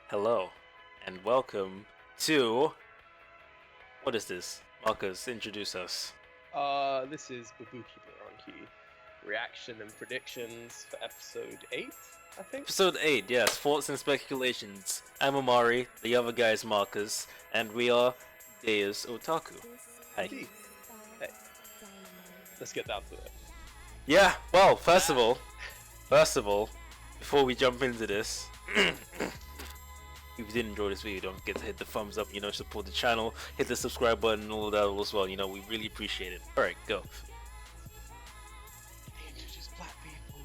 Hello, and welcome to... What is this? Marcus, introduce us. This is BuBuKi BuRaNKi reaction and predictions for episode 8, I think. Episode 8, yes, Thoughts and Speculations. I'm Amari, the other guy is Marcus, and we are DeusOtakus. Hi. Hey, let's get down to it. Yeah, well, first of all, before we jump into this, if you did enjoy this video, don't forget to hit the thumbs up, support the channel, hit the subscribe button and all of that as well, we really appreciate it. Alright, go. They introduce black people.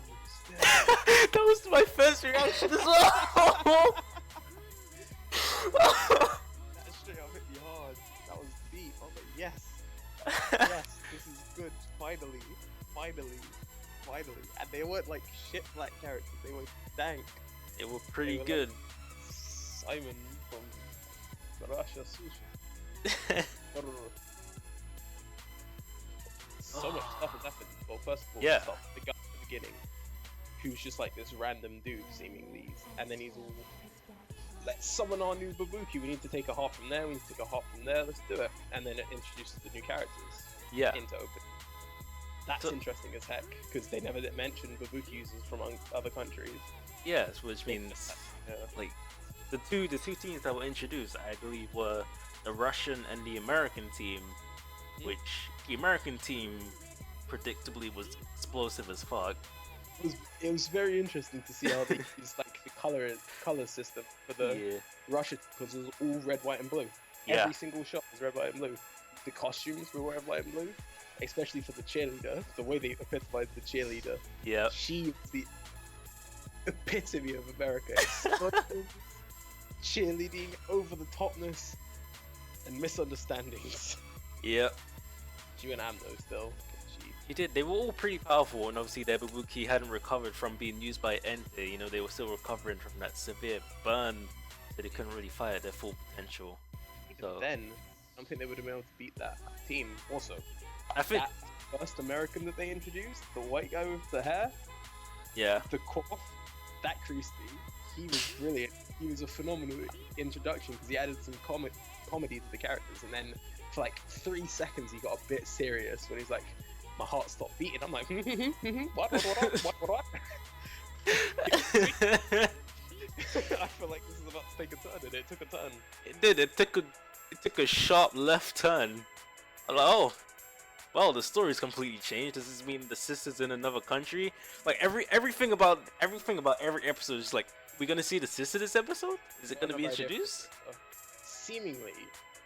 That was my first reaction as well! That straight up hit me hard. That was deep. I was like, yes. Yes, this is good. Finally. And they weren't like shit black characters, they were dank. They were pretty good. Like Simon from Russia Sushi. So much stuff has happened. Well, first of all, Yeah. the guy at the beginning, who's just like this random dude, seemingly, and then he's all, let's summon our new BuBuKi, we need to take a heart from there, we need to take a heart from there, let's do it. And then it introduces the new characters Yeah. into open. That's So- interesting as heck, because they never did mention BuBuKi users from other countries. Yes, which means Yeah. like the two teams that were introduced, I believe, were the Russian and the American team, which the American team predictably was explosive as fuck. It was very interesting to see how they used like the color system for the Yeah. Russia, because it was all red, white, and blue. Yeah. Every single shot was red, white, and blue. The costumes were red, white, and blue, especially for the cheerleader. The way they epitomized the cheerleader, Yeah. she was the epitome of America. Explosions, cheerleading, over the topness, and misunderstandings. Yep. She went am though still. He did. They were all pretty powerful, and obviously their BuBuKi hadn't recovered from being used by Entei. They were still recovering from that severe burn, so they couldn't really fight at their full potential. So Then, I don't think they would have been able to beat that team. Also, I think, that first American that they introduced, the white guy with the hair, yeah, the cough, that Christie, he was brilliant. He was a phenomenal introduction because he added some comedy to the characters, and then for like 3 seconds he got a bit serious when he's like, my heart stopped beating. I'm like, what? I feel like this is about to take a turn, and it took a turn. it did. It took a sharp left turn. I'm like, oh, well, the story's completely changed. Does this mean the sister's in another country? Like everything about every episode is like, we gonna see the sister this episode? Is it gonna be introduced? Seemingly,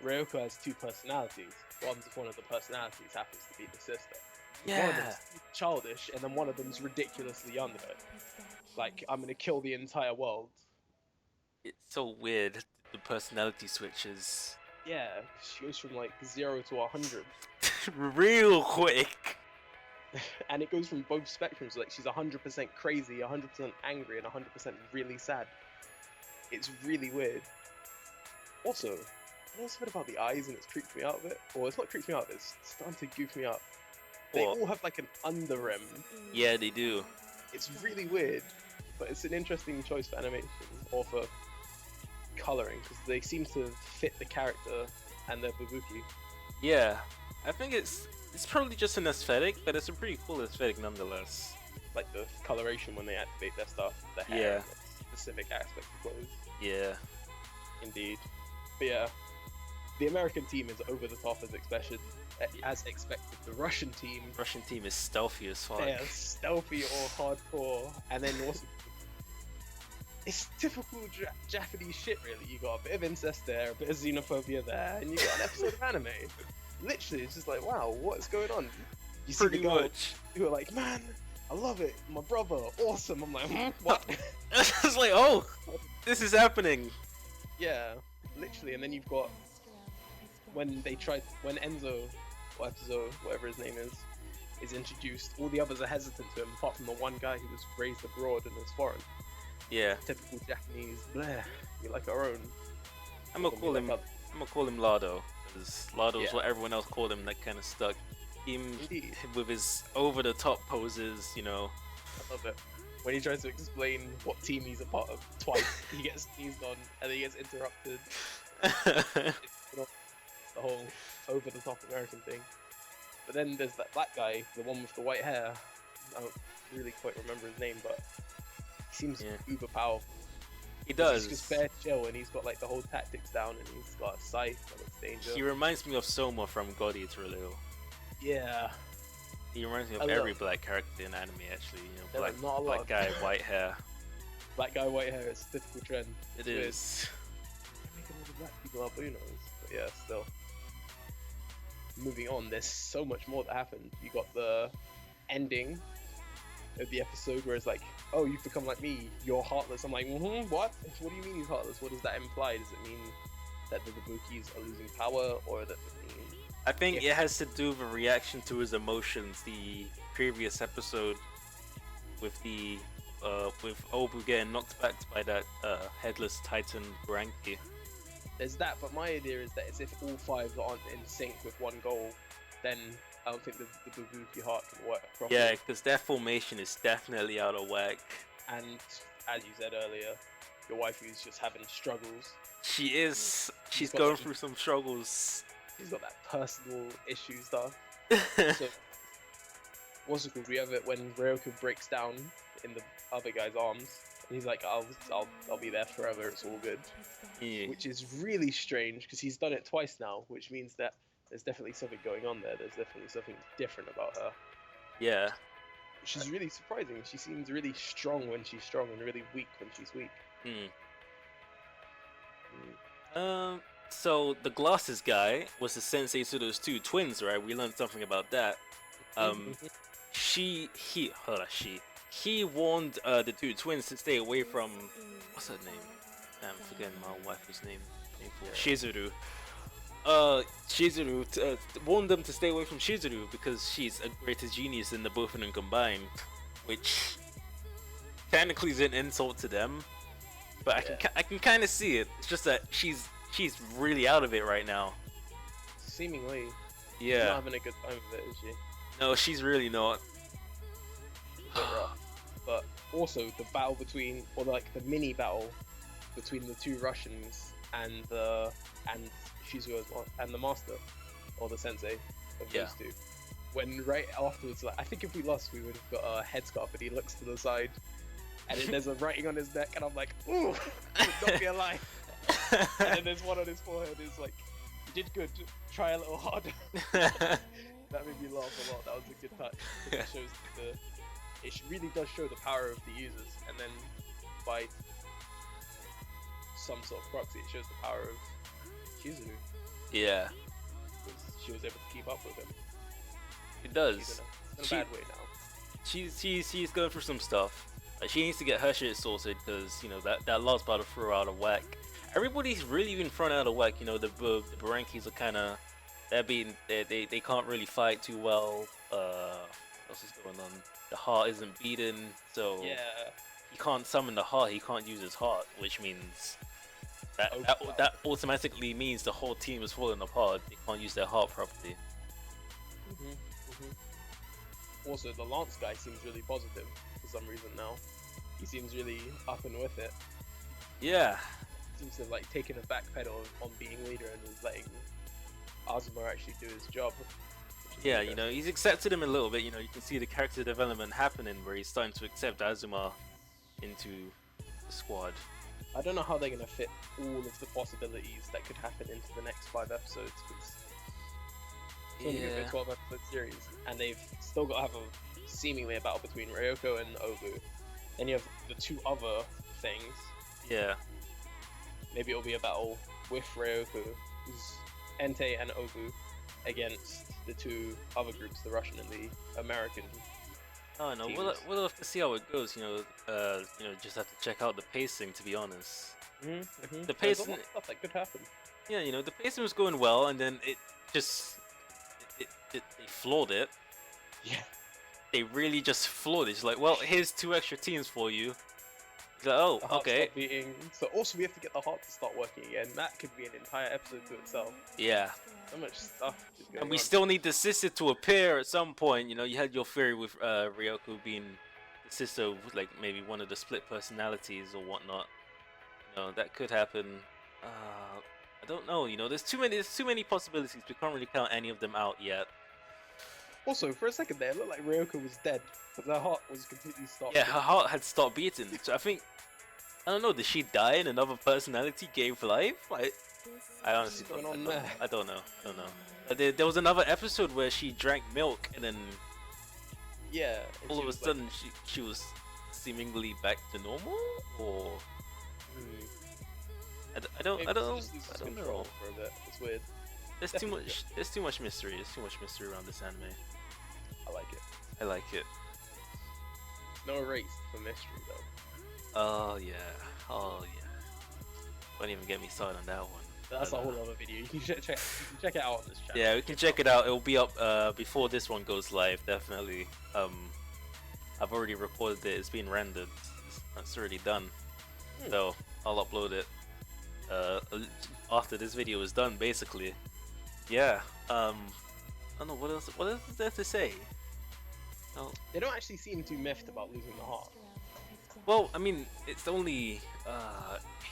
Ryoko has 2 personalities. One of the personalities happens to be the sister. One of Yeah. them's childish, and then one of them's ridiculously younger. Like, I'm gonna kill the entire world. It's so weird. The personality switches Yeah, she goes from like 0 to 100, real quick. and it goes from both spectrums. Like, she's 100% crazy, 100% angry, and 100% really sad. It's really weird. Also, I know something about the eyes, and it's creeped me out a bit. Or it's not creeped me out, it's starting to goof me up. They What? all have like an under rim. Yeah, they do. It's really weird, but it's an interesting choice for animation or for coloring, because they seem to fit the character and their BuBuKi. Yeah, I think it's probably just an aesthetic, but it's a pretty cool aesthetic nonetheless. Like the coloration when they activate their stuff, the hair, Yeah. and the specific aspects of clothes. Yeah. Indeed. But yeah, the American team is over the top as expected. The Russian team, Russian team is stealthy as fuck. they are stealthy or hardcore, and then also it's typical Japanese shit. Really, you got a bit of incest there, a bit of xenophobia there, and you got an episode of anime. Literally, it's just like, wow, what's going on? You see Pretty the girl much. who are like, man, I love it, my brother, awesome. I'm like, what? It's like, oh, this is happening. Yeah, literally. And then you've got when Enzo, or Epizo, whatever his name is introduced, all the others are hesitant to him, apart from the one guy who was raised abroad and is foreign. Yeah. Typical Japanese, bleh, we like our own. I'm gonna call him Lardo, because Lardo is Yeah. what everyone else called him. That kind of stuck. Him Indeed. with his over-the-top poses, I love it. when he tries to explain what team he's a part of twice, he gets sneezed on and then he gets interrupted. It's the whole over-the-top American thing. But then there's that black guy, the one with the white hair. I don't really quite remember his name, but he seems uber powerful. He does. He's just bare chill, and he's got like the whole tactics down, and he's got a scythe and it's danger. He reminds me of Soma from God Eater a little. Yeah. He reminds me of every black character in anime, actually. You know, black guy, white hair. Black guy, white hair is a typical trend. It is. Making all the black people are Bunos. But yeah, still. Moving on, there's so much more that happened. You got the ending of the episode where it's like, oh, you've become like me, you're heartless. I'm like, what? What do you mean he's heartless? What does that imply? Does it mean that the BuBuKis are losing power, or that it mean... I think it has to do with a reaction to his emotions. The previous episode with the with Obu getting knocked back by that headless Titan BuRaNKi. There's that, but my idea is that it's if all five aren't in sync with one goal, then I don't think the BuBuKi heart can work properly. Yeah, because their formation is definitely out of whack. And as you said earlier, your waifu's just having struggles. She is. She's going through some struggles. She's got that personal issue stuff. So, what's it called? We have it when Ryoku breaks down in the other guy's arms. And he's like, I'll be there forever. It's all good. Yeah. Which is really strange because he's done it twice now, which means that there's definitely something going on there. There's definitely something different about her. Yeah. Which is really surprising. She seems really strong when she's strong and really weak when she's weak. So the glasses guy was the sensei to those two twins, right? We learned something about that. He warned the two twins to stay away from, what's her name? I'm forgetting my wife's name. Shizuru. Shizuru warned them to stay away from Shizuru because she's a greater genius than the both of them combined, which technically is an insult to them. But I can kind of see it. It's just that she's really out of it right now. Seemingly. Yeah. She's not having a good time with it, is she? No, she's really not. But also the battle between, or like the mini battle between the two Russians and Shizuo's and the master, or the sensei of those two. When right afterwards, like, I think if we lost, we would have got a headscarf, and he looks to the side, and there's a writing on his neck, and I'm like, ooh, would not be alive. And then there's one on his forehead. It's like, you did good. Try a little harder. That made me laugh a lot. That was a good touch. It shows it really does show the power of the users, and then by some sort of proxy, it shows the power of Shizuru. Yeah. Because she was able to keep up with him. It does. She's in a bad way now. She's going through some stuff. Like, she needs to get her shit sorted because, you know, that last battle threw her out of whack. Everybody's really been thrown out of whack. You know, the BuRaNKis are kind of, they can't really fight too well. What else is going on? The heart isn't beaten, so he can't summon the heart. He can't use his heart, which means that automatically means the whole team is falling apart. They can't use their heart properly. Also, the Lance guy seems really positive for some reason now. He seems really up and with it. Yeah. Seems to have like taken a back pedal on being leader and is letting Azuma actually do his job. Yeah, you know, he's accepted him a little bit. You know, you can see the character development happening where he's starting to accept Azuma into the squad. I don't know how they're gonna fit all of the possibilities that could happen into the next 5 episodes, because it's only gonna be a 12-episode series, and they've still got to have a seemingly a battle between Ryoko and Obu. Then you have the 2 other things. Yeah. Maybe it'll be a battle with Ryoko, who's Entei and Obu, against the 2 other groups, the Russian and the American. Oh no, we'll have to see how it goes. You know, just have to check out the pacing. To be honest, the pacing, there's a lot of stuff that could happen. Yeah, you know, the pacing was going well, and then it just they flawed it. Yeah, they really just flawed it. It's like, well, here's 2 extra teams for you. It's like, oh, okay. So also we have to get the heart to start working again. That could be an entire episode to itself. Yeah. So much stuff is going and we on. still need the sister to appear at some point. You know, you had your theory with Ryoko being the sister with, like, maybe one of the split personalities or whatnot. You know, that could happen. I don't know. You know, there's too many possibilities. We can't really count any of them out yet. Also, for a second there, it looked like Ryoko was dead because her heart was completely stopped. Yeah, her heart had stopped beating. So I think, I don't know. Did she die and another personality gave life? I honestly don't know. I don't know. There was another episode where she drank milk and then yeah, all of a sudden she was seemingly back to normal, or I don't know. For a bit. It's weird. There's too much mystery. There's too much mystery around this anime. I like it. I like it. No erase for mystery though. Oh yeah. Don't even get me started on that one. That's a whole other video. You can check it out on this channel. Yeah, we can check it out. It'll be up before this one goes live, definitely. I've already recorded it. It's been rendered. It's already done. So I'll upload it after this video is done, basically. Yeah. I don't know what else is there to say. No. They don't actually seem too miffed about losing the heart. Well, I mean, it's only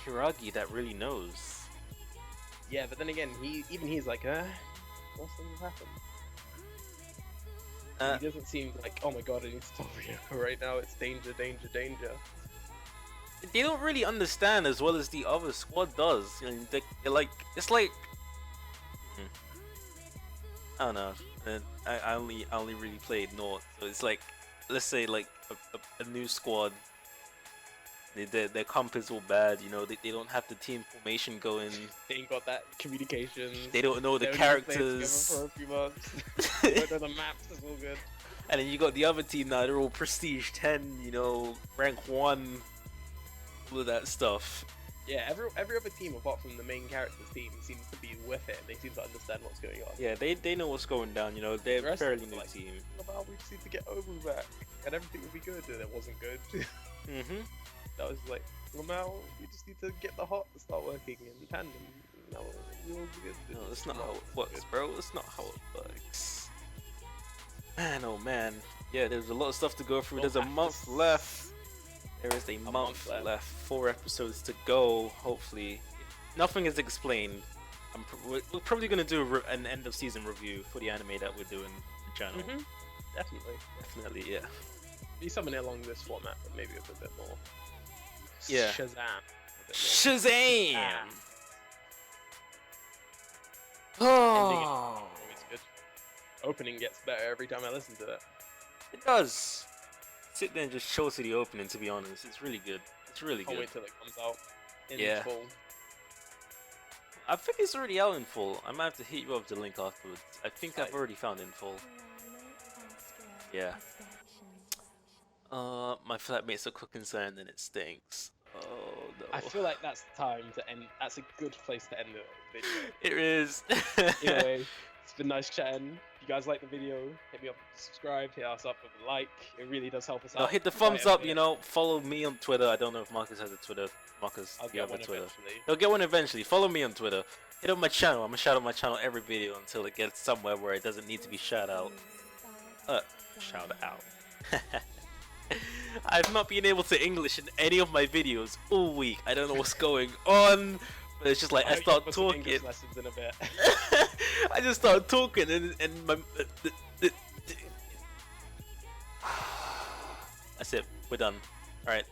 Hiragi that really knows. Yeah, but then again, he's like, what's going to happen? He doesn't seem like, oh my god, I need to stop Ryoko right now. It's danger, danger, danger. They don't really understand as well as the other squad does. And they're like, it's like, I don't know. I only really played North, so it's like, let's say like a new squad. Their comp is all bad, you know. They don't have the team formation going. They ain't got that communication. They don't know the characters. For a few months. They don't know the maps. It's all good. And then you got the other team now. They're all prestige 10, you know, rank 1, all of that stuff. Yeah, every other team apart from the main character's team seems to be with it. They seem to understand what's going on. Yeah, they know what's going down. You know, they're a fairly new team. About we just need to get Obu back, and everything will be good. And it wasn't good. That was like, well, now we just need to get the heart to start working in tandem. Now we'll be good. No, that's not how it works, bro. That's not how it works. Man, oh man. Yeah, there's a lot of stuff to go through. There's a month left. There is a month left. 4 episodes to go. Hopefully, nothing is explained. We're probably gonna do an end of season review for the anime that we're doing on the channel. Definitely, yeah. Be something along this format, but maybe with a bit more. Yeah. Shazam! Oh, Always good. Opening gets better every time I listen to it. It does. Sit there and just chill to the opening. To be honest, it's really good. It's really Can't good. wait till it comes out in full. I think it's already out in full. I might have to hit you up with the link afterwards. I think I've already found it in full. Yeah. My flatmates are cooking something and it stinks. Oh no. I feel like that's the time to end. That's a good place to end the video. It is. Anyway, it's been nice chatting. If you guys like the video, hit me up, subscribe, hit us up with a like. It really does help us out. Hit the thumbs up, you know. Follow me on Twitter. I don't know if Marcus has a Twitter. Marcus, I'll get one eventually. He'll get one eventually. Follow me on Twitter. Hit up my channel. I'm gonna shout out my channel every video until it gets somewhere where it doesn't need to be shout out. Shout out. I've not been able to English in any of my videos all week. I don't know what's going on, but it's just like I start talking. English lessons in a bit. I just start talking and my. That's it. We're done. All right.